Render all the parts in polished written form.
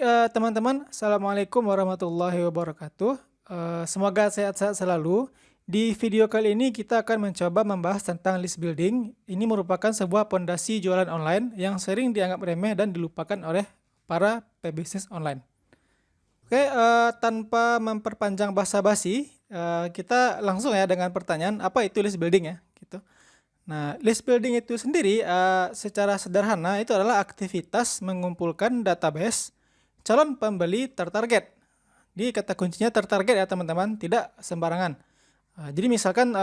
Baik, teman-teman, Assalamualaikum warahmatullahi wabarakatuh. Semoga sehat-sehat selalu. Di video kali ini kita akan mencoba membahas tentang list building. Ini merupakan sebuah pondasi jualan online yang sering dianggap remeh dan dilupakan oleh para pebisnis online. Oke, tanpa memperpanjang basa-basi, kita langsung ya dengan pertanyaan, apa itu list building ya? Gitu. Nah, list building itu sendiri secara sederhana itu adalah aktivitas mengumpulkan database calon pembeli tertarget. Di kata kuncinya tertarget ya teman-teman, tidak sembarangan. Jadi misalkan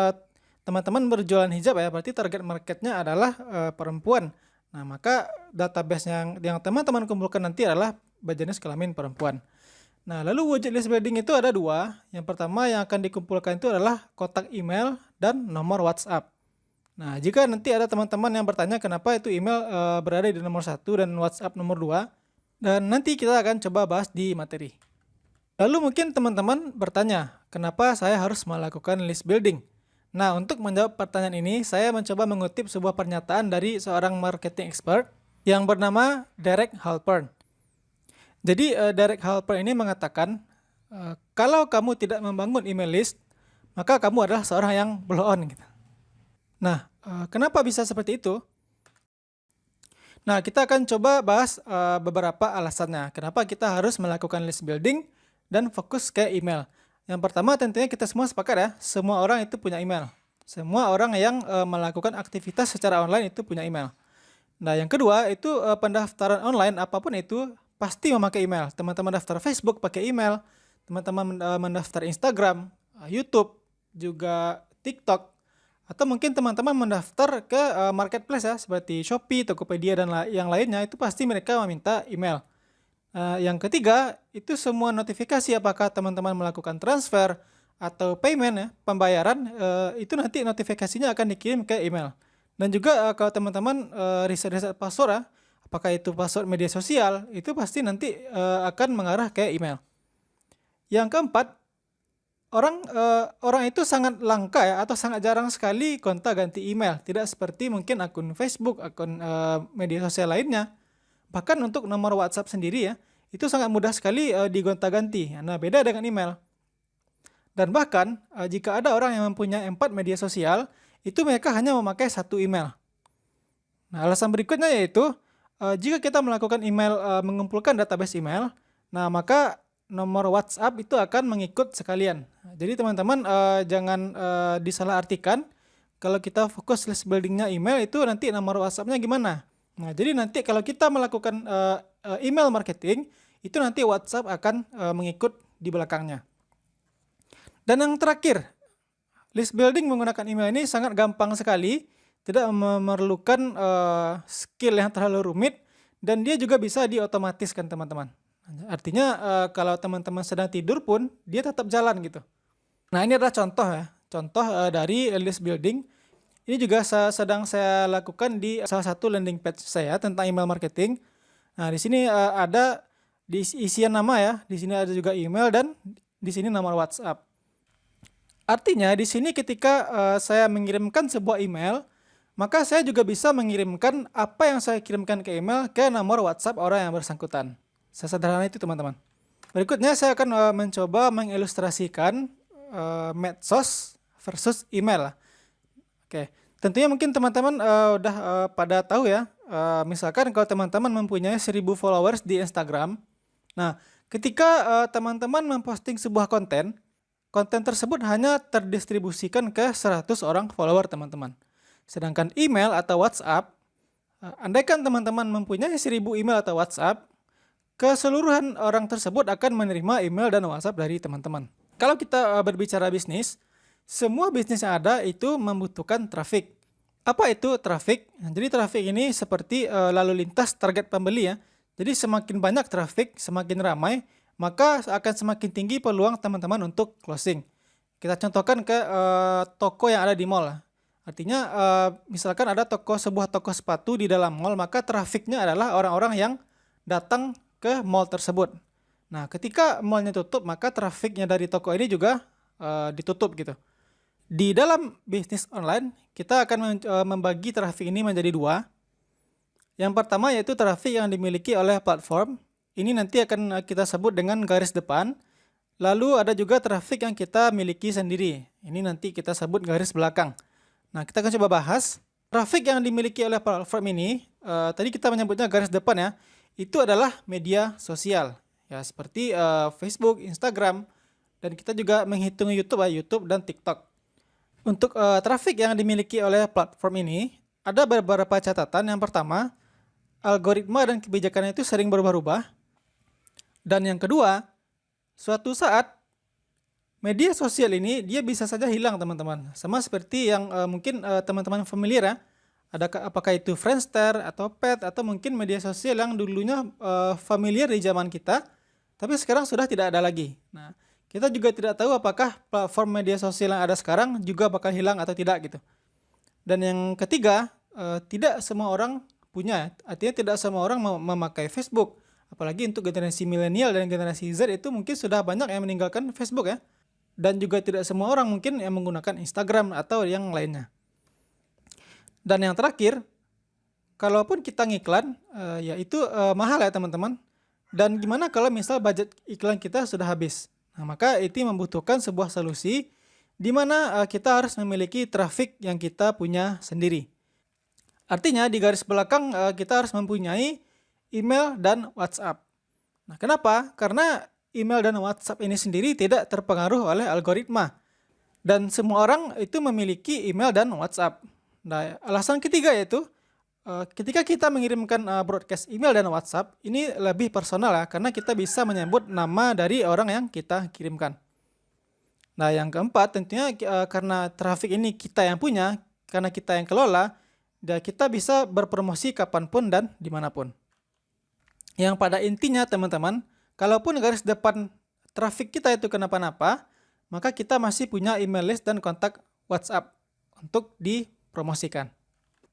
teman-teman berjualan hijab ya, berarti target marketnya adalah perempuan. Nah, maka database yang teman-teman kumpulkan nanti adalah berjenis kelamin perempuan. Nah, lalu wujud list building itu ada dua. Yang pertama yang akan dikumpulkan itu adalah kotak email dan nomor WhatsApp. Nah, jika nanti ada teman-teman yang bertanya kenapa itu email berada di nomor 1 dan WhatsApp nomor 2, dan nanti kita akan coba bahas di materi. Lalu mungkin teman-teman bertanya, kenapa saya harus melakukan list building? Nah, untuk menjawab pertanyaan ini, saya mencoba mengutip sebuah pernyataan dari seorang marketing expert yang bernama Derek Halpern. Jadi, Derek Halpern ini mengatakan, kalau kamu tidak membangun email list, maka kamu adalah seorang yang blow on. Gitu. Nah, kenapa bisa seperti itu? Nah, kita akan coba bahas beberapa alasannya. Kenapa kita harus melakukan list building dan fokus ke email. Yang pertama tentunya kita semua sepakat ya, semua orang itu punya email. Semua orang yang melakukan aktivitas secara online itu punya email. Nah, yang kedua itu pendaftaran online apapun itu pasti memakai email. Teman-teman daftar Facebook pakai email, teman-teman mendaftar Instagram, YouTube, juga TikTok. Atau mungkin teman-teman mendaftar ke marketplace ya, seperti Shopee, Tokopedia, dan yang lainnya, itu pasti mereka meminta email. Yang ketiga, itu semua notifikasi apakah teman-teman melakukan transfer atau payment ya, pembayaran, itu nanti notifikasinya akan dikirim ke email. Dan juga kalau teman-teman riset-riset password ya, apakah itu password media sosial, itu pasti nanti akan mengarah ke email. Yang keempat, orang itu sangat langka ya, atau sangat jarang sekali gonta-ganti email. Tidak seperti mungkin akun Facebook, akun media sosial lainnya. Bahkan untuk nomor WhatsApp sendiri ya, itu sangat mudah sekali digonta-ganti. Nah, beda dengan email. Dan bahkan jika ada orang yang mempunyai 4 media sosial, itu mereka hanya memakai satu email. Nah, alasan berikutnya yaitu jika kita melakukan email mengumpulkan database email, nah maka nomor WhatsApp itu akan mengikut sekalian. Jadi teman-teman jangan disalahartikan kalau kita fokus list buildingnya email itu nanti nomor WhatsApp-nya gimana. Nah, jadi nanti kalau kita melakukan email marketing, itu nanti WhatsApp akan mengikut di belakangnya. Dan yang terakhir, list building menggunakan email ini sangat gampang sekali, tidak memerlukan skill yang terlalu rumit, dan dia juga bisa diotomatiskan teman-teman. Artinya kalau teman-teman sedang tidur pun dia tetap jalan gitu. Nah, ini adalah contoh ya, contoh dari list building. Ini juga sedang saya lakukan di salah satu landing page saya tentang email marketing. Nah, di sini ada di isian nama ya, di sini ada juga email dan di sini nomor WhatsApp. Artinya di sini ketika saya mengirimkan sebuah email, maka saya juga bisa mengirimkan apa yang saya kirimkan ke email ke nomor WhatsApp orang yang bersangkutan. Sesederhana itu teman-teman. Berikutnya saya akan mencoba mengilustrasikan medsos versus email. Oke, tentunya mungkin teman-teman udah pada tahu ya. Misalkan kalau teman-teman mempunyai 1000 followers di Instagram. Nah, ketika teman-teman memposting sebuah konten tersebut hanya terdistribusikan ke 100 orang follower teman-teman. Sedangkan email atau WhatsApp, andaikan teman-teman mempunyai 1000 email atau WhatsApp, keseluruhan orang tersebut akan menerima email dan WhatsApp dari teman-teman. Kalau kita berbicara bisnis, semua bisnis yang ada itu membutuhkan traffic. Apa itu traffic? Jadi traffic ini seperti lalu lintas target pembeli ya. Jadi semakin banyak traffic, semakin ramai, maka akan semakin tinggi peluang teman-teman untuk closing. Kita contohkan ke toko yang ada di mall. Artinya misalkan ada sebuah toko sepatu di dalam mall, maka trafficnya adalah orang-orang yang datang ke mall tersebut. Nah, ketika mallnya tutup, maka trafiknya dari toko ini juga ditutup gitu. Di dalam bisnis online, kita akan membagi trafik ini menjadi dua. Yang pertama yaitu trafik yang dimiliki oleh platform. ini nanti akan kita sebut dengan garis depan. Lalu ada juga trafik yang kita miliki sendiri. Ini nanti kita sebut garis belakang. Nah, kita akan coba bahas. Trafik yang dimiliki oleh platform ini, tadi kita menyebutnya garis depan ya, itu adalah media sosial. Ya, seperti Facebook, Instagram, dan kita juga menghitung YouTube ya, YouTube dan TikTok. Untuk trafik yang dimiliki oleh platform ini, ada beberapa catatan. Yang pertama, algoritma dan kebijakannya itu sering berubah-ubah. Dan yang kedua, suatu saat media sosial ini dia bisa saja hilang teman-teman. Sama seperti yang mungkin teman-teman familiar ya. Apakah itu Friendster atau Pet atau mungkin media sosial yang dulunya familiar di zaman kita, tapi sekarang sudah tidak ada lagi. Nah, kita juga tidak tahu apakah platform media sosial yang ada sekarang juga bakal hilang atau tidak gitu. Dan yang ketiga, tidak semua orang punya. Artinya tidak semua orang memakai Facebook. Apalagi untuk generasi milenial dan generasi Z itu mungkin sudah banyak yang meninggalkan Facebook ya. Dan juga tidak semua orang mungkin yang menggunakan Instagram atau yang lainnya. Dan yang terakhir, kalaupun kita ngiklan, ya itu mahal ya teman-teman. Dan gimana kalau misal budget iklan kita sudah habis? Nah, maka itu membutuhkan sebuah solusi di mana kita harus memiliki traffic yang kita punya sendiri. Artinya di garis belakang kita harus mempunyai email dan WhatsApp. Nah, kenapa? Karena email dan WhatsApp ini sendiri tidak terpengaruh oleh algoritma. Dan semua orang itu memiliki email dan WhatsApp. Nah, alasan ketiga yaitu ketika kita mengirimkan broadcast email dan WhatsApp, ini lebih personal ya, karena kita bisa menyebut nama dari orang yang kita kirimkan. Nah, yang keempat tentunya karena traffic ini kita yang punya, karena kita yang kelola, dan kita bisa berpromosi kapanpun dan dimanapun. Yang pada intinya teman-teman, kalaupun garis depan traffic kita itu kenapa-napa, maka kita masih punya email list dan kontak WhatsApp untuk dipromosikan.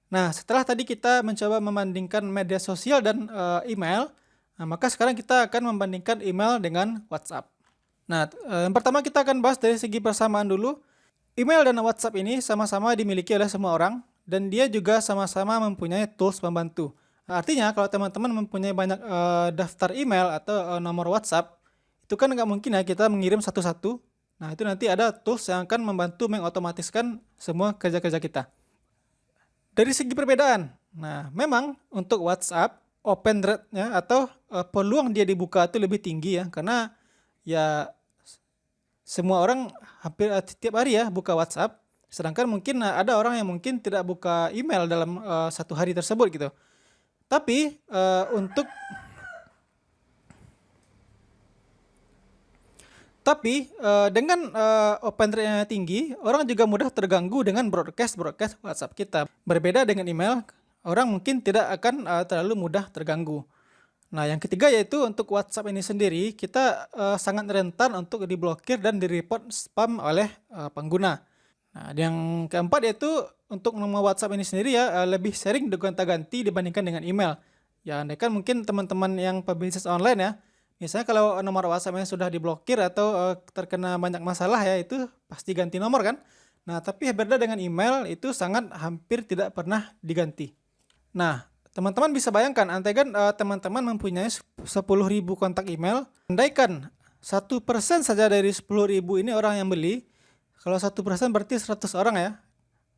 Nah, setelah tadi kita mencoba membandingkan media sosial dan email, nah, maka sekarang kita akan membandingkan email dengan WhatsApp. Nah, yang pertama kita akan bahas dari segi persamaan dulu. Email dan WhatsApp ini sama-sama dimiliki oleh semua orang, dan dia juga sama-sama mempunyai tools pembantu. Artinya kalau teman-teman mempunyai banyak daftar email atau nomor WhatsApp, itu kan nggak mungkin ya kita mengirim satu-satu. Nah, itu nanti ada tools yang akan membantu mengotomatiskan semua kerja-kerja kita. Dari segi perbedaan, nah memang untuk WhatsApp, open rate-nya atau peluang dia dibuka itu lebih tinggi ya, karena ya semua orang hampir setiap hari ya buka WhatsApp. Sedangkan mungkin ada orang yang mungkin tidak buka email dalam satu hari tersebut gitu. Tapi dengan open rate-nya tinggi, orang juga mudah terganggu dengan broadcast WhatsApp kita. Berbeda dengan email, orang mungkin tidak akan terlalu mudah terganggu. Nah, yang ketiga yaitu untuk WhatsApp ini sendiri, kita sangat rentan untuk diblokir dan di-report spam oleh pengguna. Nah, yang keempat yaitu untuk nomor WhatsApp ini sendiri ya lebih sering digonta-ganti dibandingkan dengan email. Ya, andaikan mungkin teman-teman yang pebisnis online ya, misalnya kalau nomor WhatsApp-nya sudah diblokir atau terkena banyak masalah ya, itu pasti ganti nomor kan. Nah, tapi berbeda dengan email itu sangat hampir tidak pernah diganti. Nah, teman-teman bisa bayangkan, andaikan teman-teman mempunyai 10.000 kontak email, andaikan 1% saja dari 10.000 ini orang yang beli, kalau 1% berarti 100 orang ya.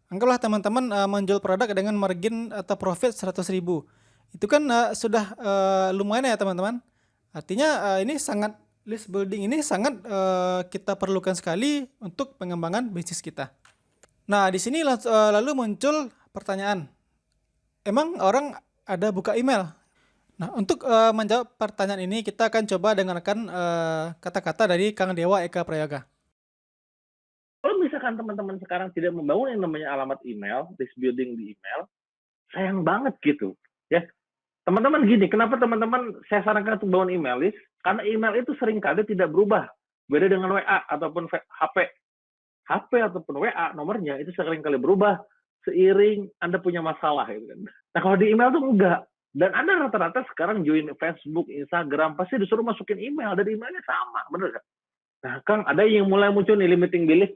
Anggaplah teman-teman menjual produk dengan margin atau profit 100.000. Itu kan sudah lumayan ya teman-teman. Artinya ini sangat list building ini sangat kita perlukan sekali untuk pengembangan bisnis kita. Nah, di sini lalu muncul pertanyaan. Emang orang ada buka email? Nah, untuk menjawab pertanyaan ini kita akan coba dengarkan kata-kata dari Kang Dewa Eka Prayoga. Kalau misalkan teman-teman sekarang tidak membangun yang namanya alamat email, list building di email, sayang banget gitu. Ya, teman-teman gini, kenapa teman-teman saya sarankan untuk bangun email list? Karena email itu seringkali tidak berubah. Beda dengan WA ataupun HP. HP ataupun WA nomornya itu seringkali berubah seiring Anda punya masalah gitu kan. Nah, kalau di email tuh enggak. Dan Anda rata-rata sekarang join Facebook, Instagram, pasti disuruh masukin email, dan emailnya sama, bener kan? Nah, Kang, ada yang mulai muncul nih limiting belief.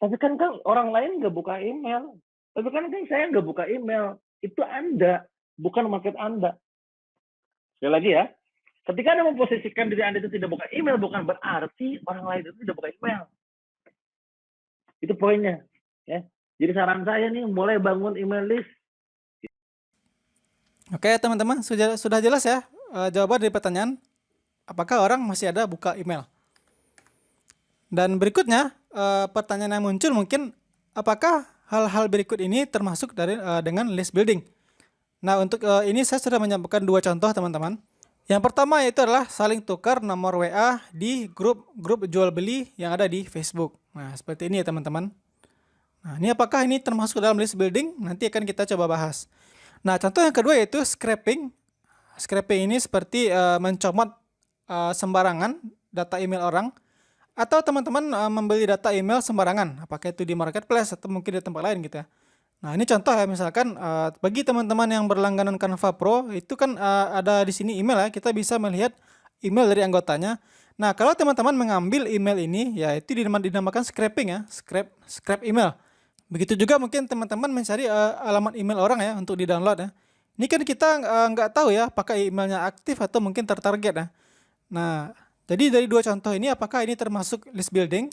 Tapi kan Kang, orang lain nggak buka email. Tapi kan saya nggak buka email. Itu Anda, bukan market Anda. Sekali lagi ya, Ketika Anda memposisikan diri Anda itu tidak buka email, bukan berarti orang lain itu tidak buka email. Itu poinnya. Ya. Jadi saran saya nih, mulai bangun email list. Oke teman-teman, sudah jelas ya jawaban dari pertanyaan, apakah orang masih ada buka email? Dan berikutnya, pertanyaan yang muncul mungkin, apakah hal-hal berikut ini termasuk dengan list building? Nah, untuk ini saya sudah menyampaikan 2 contoh teman-teman. Yang pertama yaitu adalah saling tukar nomor WA di grup jual beli yang ada di Facebook. Nah, seperti ini ya teman-teman. Nah, ini apakah ini termasuk dalam list building? Nanti akan kita coba bahas. Nah, contoh yang kedua yaitu scraping. Scraping ini seperti mencomot sembarangan data email orang, atau teman-teman membeli data email sembarangan, apakah itu di marketplace atau mungkin di tempat lain gitu ya. Nah, ini contoh ya, misalkan bagi teman-teman yang berlangganan Canva Pro, itu kan ada di sini email ya, kita bisa melihat email dari anggotanya. Nah, kalau teman-teman mengambil email ini, ya itu dinamakan scraping ya, scrap email. Begitu juga mungkin teman-teman mencari alamat email orang ya untuk di-download ya. Ini kan kita nggak tahu ya apakah emailnya aktif atau mungkin tertarget ya. Nah, jadi dari 2 contoh ini apakah ini termasuk list building?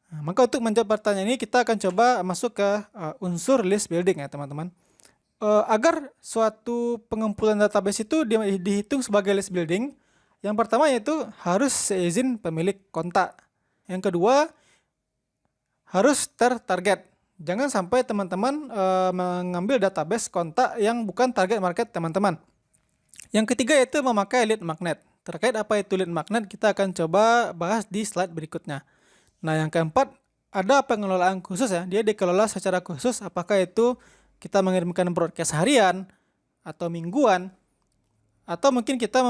Nah, maka untuk menjawab pertanyaan ini kita akan coba masuk ke unsur list building ya teman-teman. Agar suatu pengumpulan database itu dihitung sebagai list building, yang pertama yaitu harus seizin pemilik kontak. Yang kedua, harus tertarget. Jangan sampai teman-teman mengambil database kontak yang bukan target market teman-teman. Yang ketiga yaitu memakai lead magnet. Terkait apa itu lead magnet, kita akan coba bahas di slide berikutnya. Nah, yang keempat, ada pengelolaan khusus ya. Dia dikelola secara khusus, apakah itu kita mengirimkan broadcast harian atau mingguan, atau mungkin kita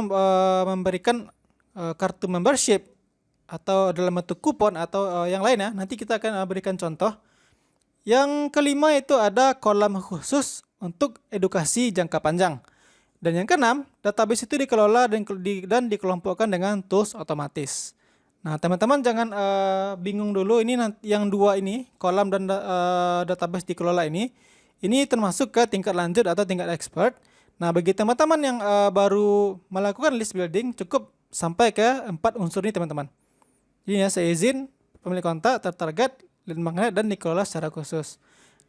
memberikan kartu membership atau dalam bentuk kupon atau yang lain ya. Nanti kita akan berikan contoh. Yang kelima itu ada kolam khusus untuk edukasi jangka panjang. Dan yang keenam, database itu dikelola dan dikelompokkan dengan tools otomatis. Nah, teman-teman jangan bingung dulu, ini yang 2 ini, kolam dan database dikelola ini termasuk ke tingkat lanjut atau tingkat expert. Nah, bagi teman-teman yang baru melakukan list building, cukup sampai ke 4 unsur ini teman-teman. Jadi ya, seizin, pemilik kontak, tertarget, lead magnet, dan dikelola secara khusus.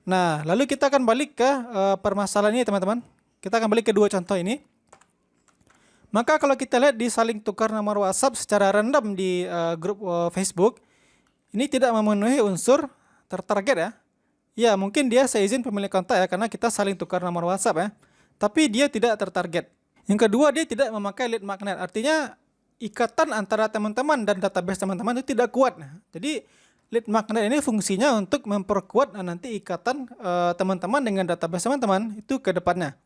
Nah, lalu kita akan balik ke permasalahan ini teman-teman. Kita akan balik ke 2 contoh ini. Maka kalau kita lihat di saling tukar nomor WhatsApp secara random di grup Facebook, ini tidak memenuhi unsur tertarget ya. Ya, mungkin dia seizin pemilik kontak ya, karena kita saling tukar nomor WhatsApp ya. Tapi dia tidak tertarget. Yang kedua, dia tidak memakai lead magnet. Artinya ikatan antara teman-teman dan database teman-teman itu tidak kuat. Jadi lead magnet ini fungsinya untuk memperkuat nanti ikatan teman-teman dengan database teman-teman itu ke depannya.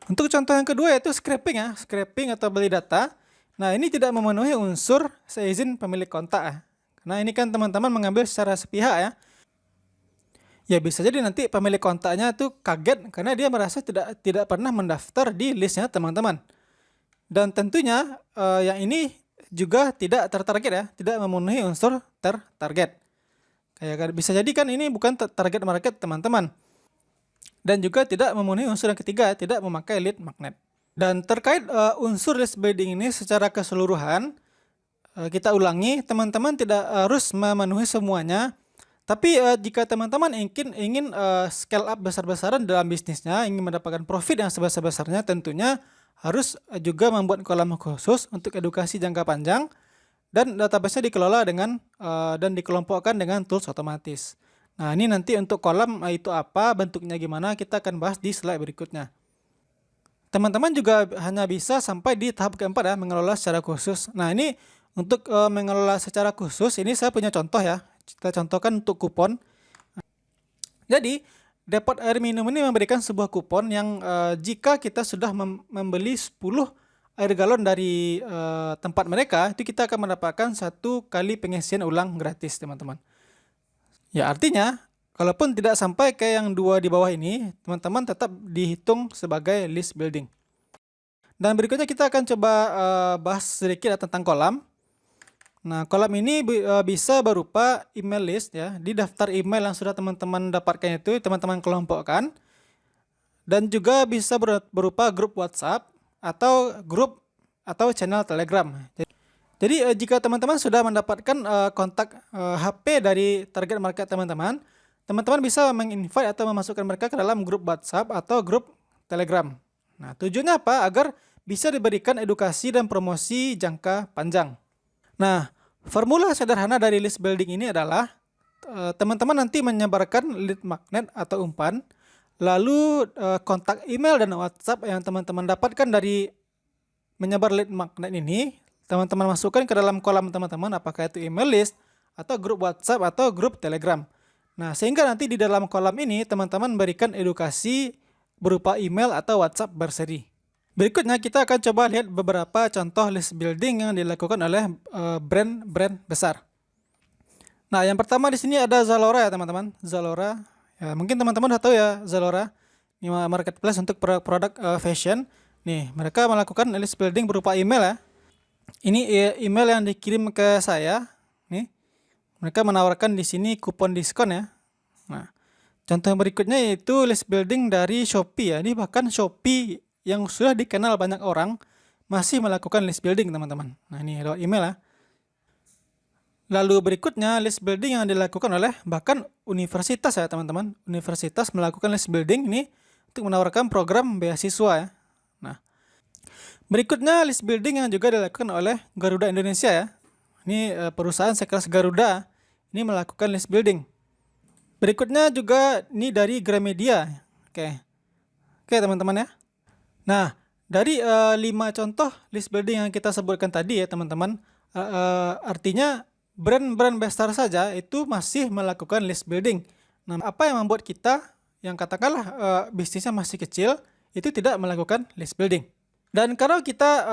Untuk contoh yang kedua yaitu scraping ya, scraping atau beli data. Nah, ini tidak memenuhi unsur seizin pemilik kontak ya. Karena ini kan teman-teman mengambil secara sepihak ya. Ya, bisa jadi nanti pemilik kontaknya itu kaget karena dia merasa tidak pernah mendaftar di listnya teman-teman. Dan tentunya yang ini juga tidak tertarget ya, tidak memenuhi unsur tertarget. Kayak bisa jadi kan ini bukan target market teman-teman. Dan juga tidak memenuhi unsur yang ketiga, tidak memakai lead magnet. Dan terkait unsur list building ini secara keseluruhan, kita ulangi, teman-teman tidak harus memenuhi semuanya. Tapi jika teman-teman ingin scale up besar-besaran dalam bisnisnya, ingin mendapatkan profit yang sebesar-besarnya, tentunya harus juga membuat kolam khusus untuk edukasi jangka panjang, dan database-nya dikelola dan dikelompokkan dengan tools otomatis. Nah, ini nanti untuk kolam itu apa, bentuknya gimana, kita akan bahas di slide berikutnya. Teman-teman juga hanya bisa sampai di tahap keempat ya, mengelola secara khusus. Nah, ini untuk mengelola secara khusus, ini saya punya contoh ya. Kita contohkan untuk kupon. Jadi, Depot Air Minum ini memberikan sebuah kupon yang jika kita sudah membeli 10 air galon dari tempat mereka, itu kita akan mendapatkan 1 kali pengisian ulang gratis, teman-teman. Ya, artinya, kalaupun tidak sampai ke yang 2 di bawah ini, teman-teman tetap dihitung sebagai list building. Dan berikutnya kita akan coba bahas sedikit tentang kolam. Nah, kolam ini bisa berupa email list ya. Di daftar email yang sudah teman-teman dapatkan itu, teman-teman kelompokkan. Dan juga bisa berupa grup WhatsApp atau grup atau channel Telegram. Jadi jika teman-teman sudah mendapatkan kontak HP dari target market teman-teman, teman-teman bisa menginvite atau memasukkan mereka ke dalam grup WhatsApp atau grup Telegram. Nah, tujuannya apa? Agar bisa diberikan edukasi dan promosi jangka panjang. Nah, formula sederhana dari list building ini adalah teman-teman nanti menyebarkan lead magnet atau umpan, lalu kontak email dan WhatsApp yang teman-teman dapatkan dari menyebar lead magnet ini, teman-teman masukkan ke dalam kolam teman-teman, apakah itu email list, atau grup WhatsApp, atau grup Telegram. Nah, sehingga nanti di dalam kolam ini, teman-teman berikan edukasi berupa email atau WhatsApp berseri. Berikutnya, kita akan coba lihat beberapa contoh list building yang dilakukan oleh brand-brand besar. Nah, yang pertama di sini ada Zalora ya teman-teman. Zalora, ya, mungkin teman-teman sudah tahu ya Zalora. Ini marketplace untuk produk fashion. Nih, mereka melakukan list building berupa email ya. Ini email yang dikirim ke saya. Nih, mereka menawarkan di sini kupon diskon ya. Nah, contoh yang berikutnya yaitu list building dari Shopee ya. Ini bahkan Shopee yang sudah dikenal banyak orang masih melakukan list building teman-teman. Nah, ini lewat email ya. Lalu berikutnya list building yang dilakukan oleh bahkan universitas ya teman-teman. Universitas melakukan list building ini untuk menawarkan program beasiswa ya. Nah, berikutnya list building yang juga dilakukan oleh Garuda Indonesia ya. Ini perusahaan sekelas Garuda ini melakukan list building. Berikutnya juga ini dari Gramedia. Oke teman-teman ya. Nah, dari 5 contoh list building yang kita sebutkan tadi ya teman-teman, artinya brand-brand besar saja itu masih melakukan list building. Nah, apa yang membuat kita yang katakanlah bisnisnya masih kecil itu tidak melakukan list building? Dan kalau kita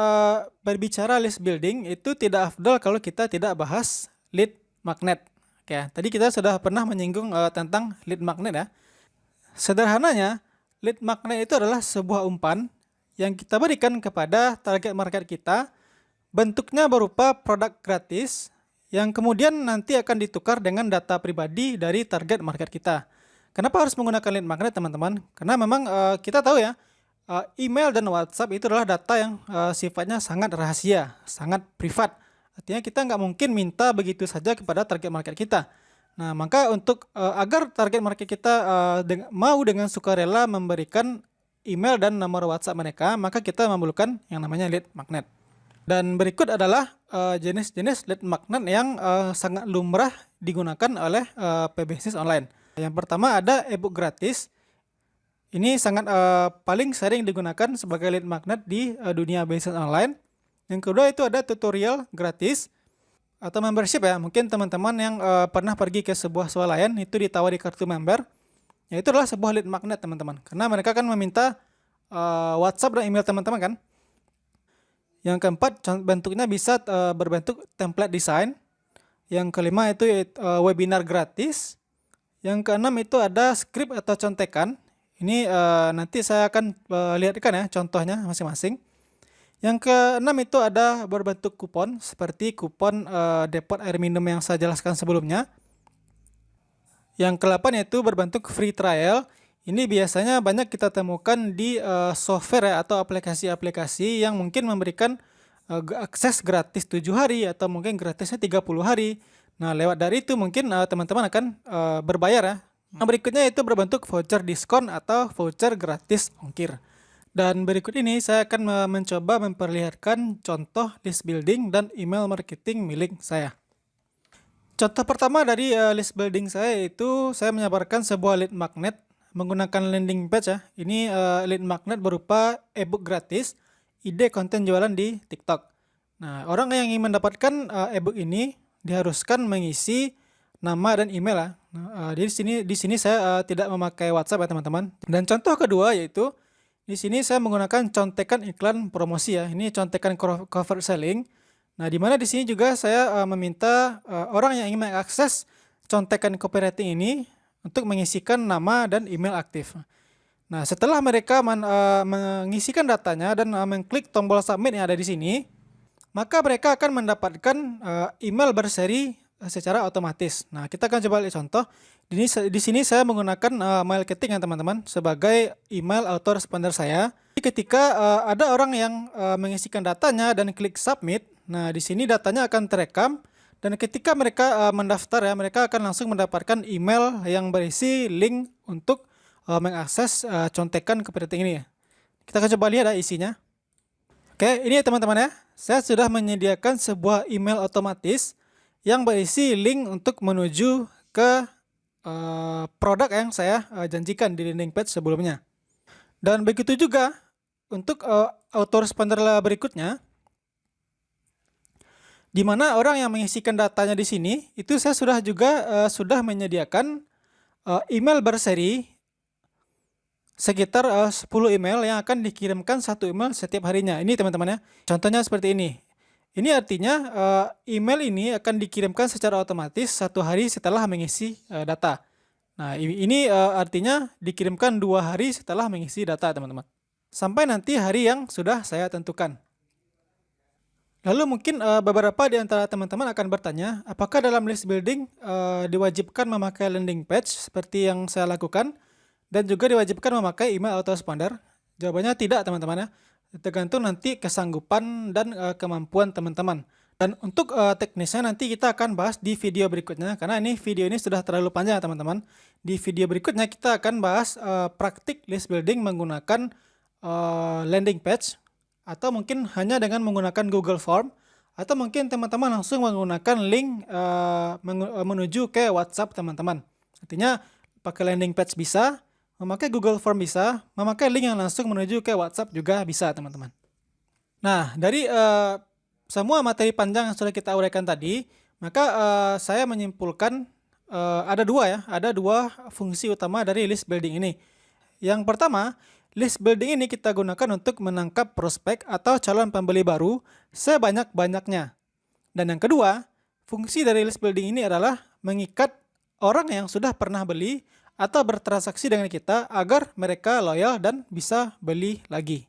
berbicara list building itu tidak afdal kalau kita tidak bahas lead magnet. Oke, tadi kita sudah pernah menyinggung tentang lead magnet ya. Sederhananya, lead magnet itu adalah sebuah umpan yang kita berikan kepada target market kita. Bentuknya berupa produk gratis yang kemudian nanti akan ditukar dengan data pribadi dari target market kita. Kenapa harus menggunakan lead magnet teman-teman? Karena memang kita tahu ya, email dan WhatsApp itu adalah data yang sifatnya sangat rahasia, sangat privat. Artinya kita nggak mungkin minta begitu saja kepada target market kita. Nah, maka untuk agar target market kita mau dengan sukarela memberikan email dan nomor WhatsApp mereka, maka kita memerlukan yang namanya lead magnet. Dan berikut adalah jenis-jenis lead magnet yang sangat lumrah digunakan oleh pebisnis online. Yang pertama ada ebook gratis. Ini sangat paling sering digunakan sebagai lead magnet di dunia bisnis online. Yang kedua itu ada tutorial gratis atau membership ya. Mungkin teman-teman yang pernah pergi ke sebuah swalayan itu ditawari kartu member. Ya, itu adalah sebuah lead magnet teman-teman. Karena mereka kan meminta WhatsApp dan email teman-teman kan. Yang keempat bentuknya bisa berbentuk template design. Yang kelima itu webinar gratis. Yang keenam itu ada script atau contekan. Ini nanti saya akan lihatkan ya contohnya masing-masing. Yang keenam itu ada berbentuk kupon seperti kupon depot air minum yang saya jelaskan sebelumnya. Yang ke-8 yaitu berbentuk free trial. Ini biasanya banyak kita temukan di software atau aplikasi-aplikasi yang mungkin memberikan akses gratis 7 hari atau mungkin gratisnya 30 hari. Nah, lewat dari itu mungkin teman-teman akan berbayar ya. Nah, berikutnya itu berbentuk voucher diskon atau voucher gratis ongkir. Dan berikut ini saya akan mencoba memperlihatkan contoh list building dan email marketing milik saya. Contoh pertama dari list building saya itu saya menyebarkan sebuah lead magnet menggunakan landing page ya. Ini lead magnet berupa ebook gratis, ide konten jualan di TikTok. Nah, orang yang ingin mendapatkan ebook ini diharuskan mengisi nama dan email ya. Nah, di sini saya tidak memakai WhatsApp ya teman-teman. Dan contoh kedua yaitu di sini saya menggunakan contekan iklan promosi ya. Ini contekan cover selling. Nah, di mana di sini juga saya meminta orang yang ingin mengakses contekan copywriting ini untuk mengisikan nama dan email aktif. Nah, setelah mereka mengisikan datanya dan mengklik tombol submit yang ada di sini, maka mereka akan mendapatkan email berseri secara otomatis. Nah, kita akan coba lihat contoh. Di sini saya menggunakan marketing ya teman-teman sebagai email autoresponder saya. Ketika ada orang yang mengisikan datanya dan klik submit, nah di sini datanya akan terekam dan ketika mereka mendaftar ya, mereka akan langsung mendapatkan email yang berisi link untuk mengakses contekan kepentingan ini ya. Kita akan coba lihat ya isinya. Oke, ini ya teman-teman ya. Saya sudah menyediakan sebuah email otomatis yang berisi link untuk menuju ke produk yang saya janjikan di landing page sebelumnya. Dan begitu juga untuk autoresponder berikutnya, di mana orang yang mengisikan datanya di sini, itu saya sudah menyediakan email berseri sekitar 10 email yang akan dikirimkan satu email setiap harinya. Ini teman-teman ya. Contohnya seperti ini. Ini artinya email ini akan dikirimkan secara otomatis 1 hari setelah mengisi data. Nah, ini artinya dikirimkan 2 hari setelah mengisi data, teman-teman. Sampai nanti hari yang sudah saya tentukan. Lalu mungkin beberapa di antara teman-teman akan bertanya, apakah dalam list building diwajibkan memakai landing page seperti yang saya lakukan? Dan juga diwajibkan memakai email autoresponder? Jawabannya tidak, teman-teman ya. Tergantung nanti kesanggupan dan kemampuan teman-teman. Dan untuk teknisnya nanti kita akan bahas di video berikutnya, karena video ini sudah terlalu panjang teman-teman. Di video berikutnya kita akan bahas praktik list building menggunakan landing page, atau mungkin hanya dengan menggunakan Google Form, atau mungkin teman-teman langsung menggunakan link menuju ke WhatsApp teman-teman. Artinya pakai landing page bisa, memakai Google Form bisa, memakai link yang langsung menuju ke WhatsApp juga bisa teman-teman. Nah, dari semua materi panjang yang sudah kita uraikan tadi, maka saya menyimpulkan ada dua fungsi utama dari list building ini. Yang pertama, list building ini kita gunakan untuk menangkap prospek atau calon pembeli baru sebanyak-banyaknya. Dan yang kedua, fungsi dari list building ini adalah mengikat orang yang sudah pernah beli atau bertransaksi dengan kita agar mereka loyal dan bisa beli lagi.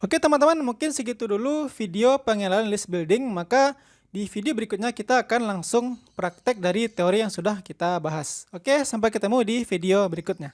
Oke teman-teman, mungkin segitu dulu video pengenalan list building. Maka di video berikutnya kita akan langsung praktek dari teori yang sudah kita bahas. Oke, sampai ketemu di video berikutnya.